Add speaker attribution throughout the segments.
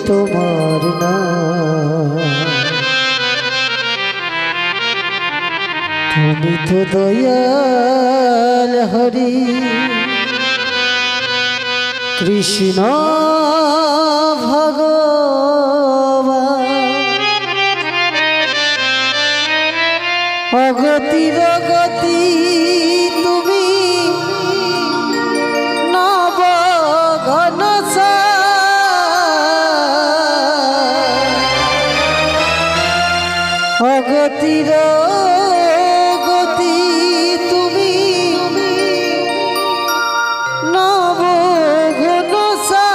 Speaker 1: তোমার নাম। তুমি তো দয়াল হরি কৃষ্ণ ভগবান, অগতির গতি তুমি নব ঘনশ্যাম, অগতির গতি তুমি নব ঘনশ্যাম।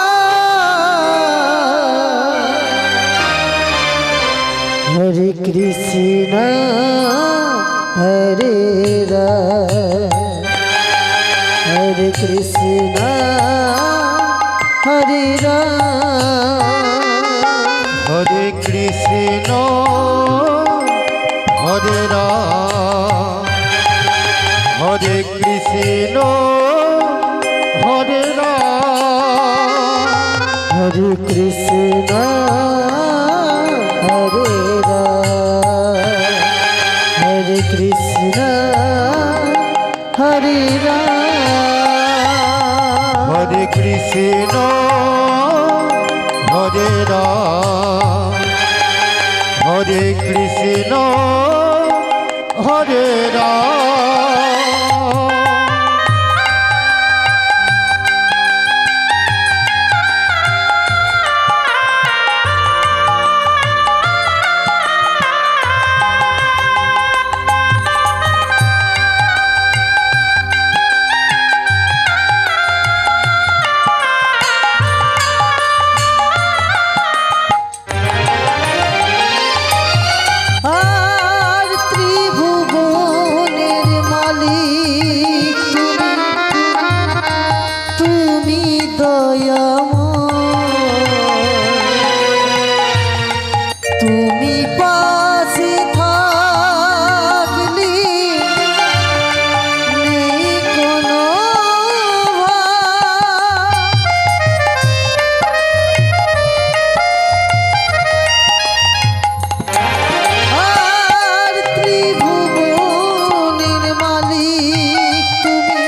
Speaker 1: হরে কৃষ্ণ হরে রাম, হরে কৃষ্ণ হরে রাম,
Speaker 2: হরে কৃষ্ণ হরে রাম, হরে কৃষ্ণ হরে রাম,
Speaker 1: হরে কৃষ্ণ হরে রাম, হরে কৃষ্ণ হরে রাম,
Speaker 2: হরে কৃষ্ণ হরে রাম, হরে কৃষ্ণ হরে রাম।
Speaker 1: আর ত্রিভুবনের মালিক তুমি, তুমি দয়াময়, তুমি পাশে থাকলে নেই কোনো আর ত্রিভুবনের মালিক তুমি,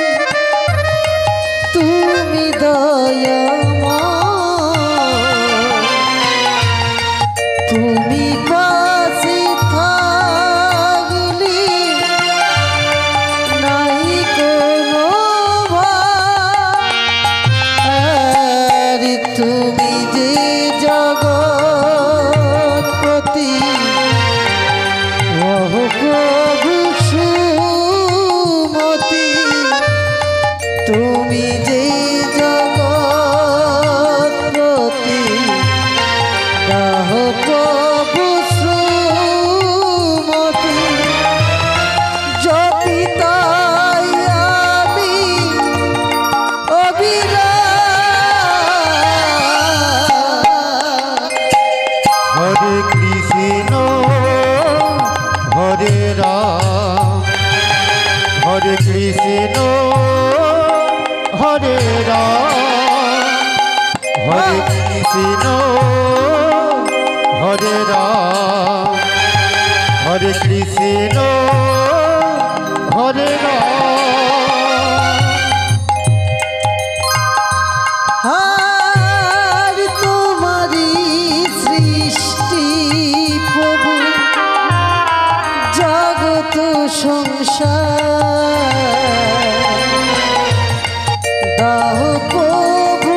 Speaker 1: তুমি দয়াময়, তুমি পাশে থাকলে নাই কোনো ভয়। আর তুমি যে জগৎপতি, ওহ প্রভু সুমতি, তুমি যে জগৎপতি, দাহ প্রভু সুমতি, যদি তাই আমি অবিরাম।
Speaker 2: হরে কৃষ্ণ হরে রাম, হরে কৃষ্ণ হরে রাম, হরে কৃষ্ণ হরে রাম, হরে কৃষ্ণ হরে রাম।
Speaker 1: আর তোমারি সৃষ্টি প্রভু জগত সংসার, দাহ প্রভু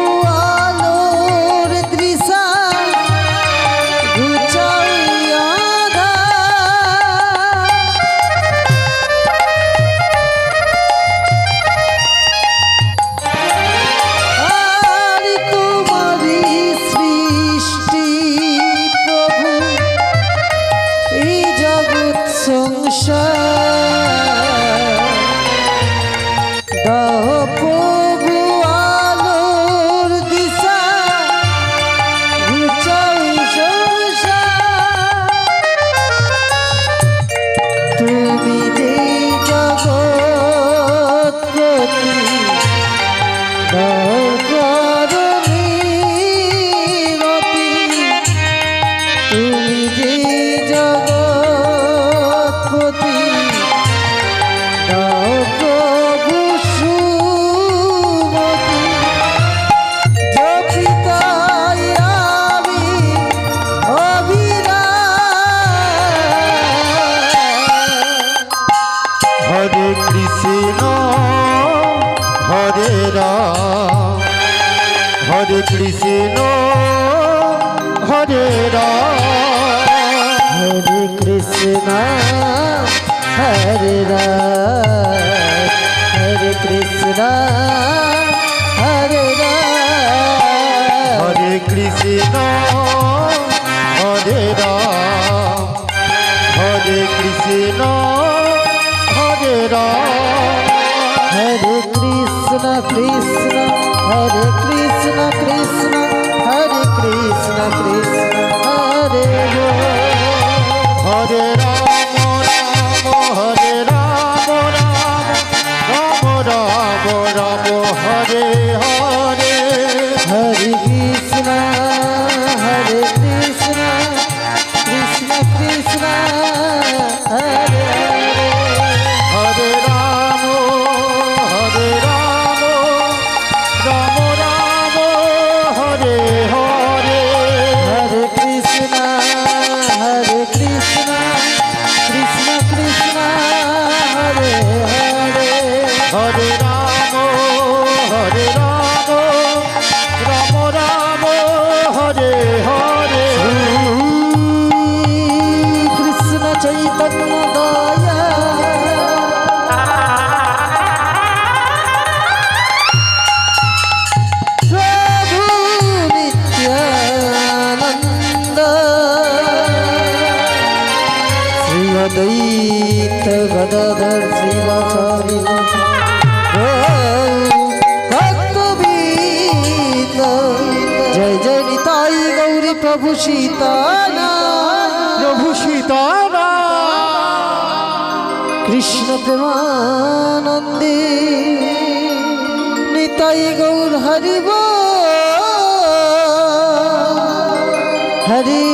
Speaker 1: আলোর দৃশা,
Speaker 2: হরে কৃষ্ণ হরে রাম
Speaker 1: হরে কৃষ্ণ হরে রাম হরে কৃষ্ণ হরে রাম
Speaker 2: হরে কৃষ্ণ হরে রাম হরে কৃষ্ণ হরে রাম
Speaker 1: হরে কৃষ্ণ কৃষ্ণ হরে কৃষ্ণ কৃষ্ণ হরে কৃষ্ণ কৃষ্ণ হরে
Speaker 2: হরে রাম রাম হরে রাম রাম রাম রাম রাম হরে হরে
Speaker 1: হরে কৃষ্ণ হরে কৃষ্ণ কৃষ্ণ কৃষ্ণ হরে
Speaker 2: হরে রাম রাম রাম হরে হরে
Speaker 1: হরে কৃষ্ণ হরে কৃষ্ণ কৃষ্ণ কৃষ্ণ হরে হরে
Speaker 2: হরে রাম রাম রাম হরে হরে
Speaker 1: কৃষ্ণ চৈতন্য দয়া প্রভু নিত্যানন্দ শ্রী অদ্বৈত গদাধর শ্রীবাসারি ভক্তবৃন্দ জয় জয় নিতাই গৌরী প্রভু সীতানাথ
Speaker 2: প্রভু সীতারাম
Speaker 1: কৃষ্ণ প্রেমানন্দে নিতাই গৌর হরিব হরে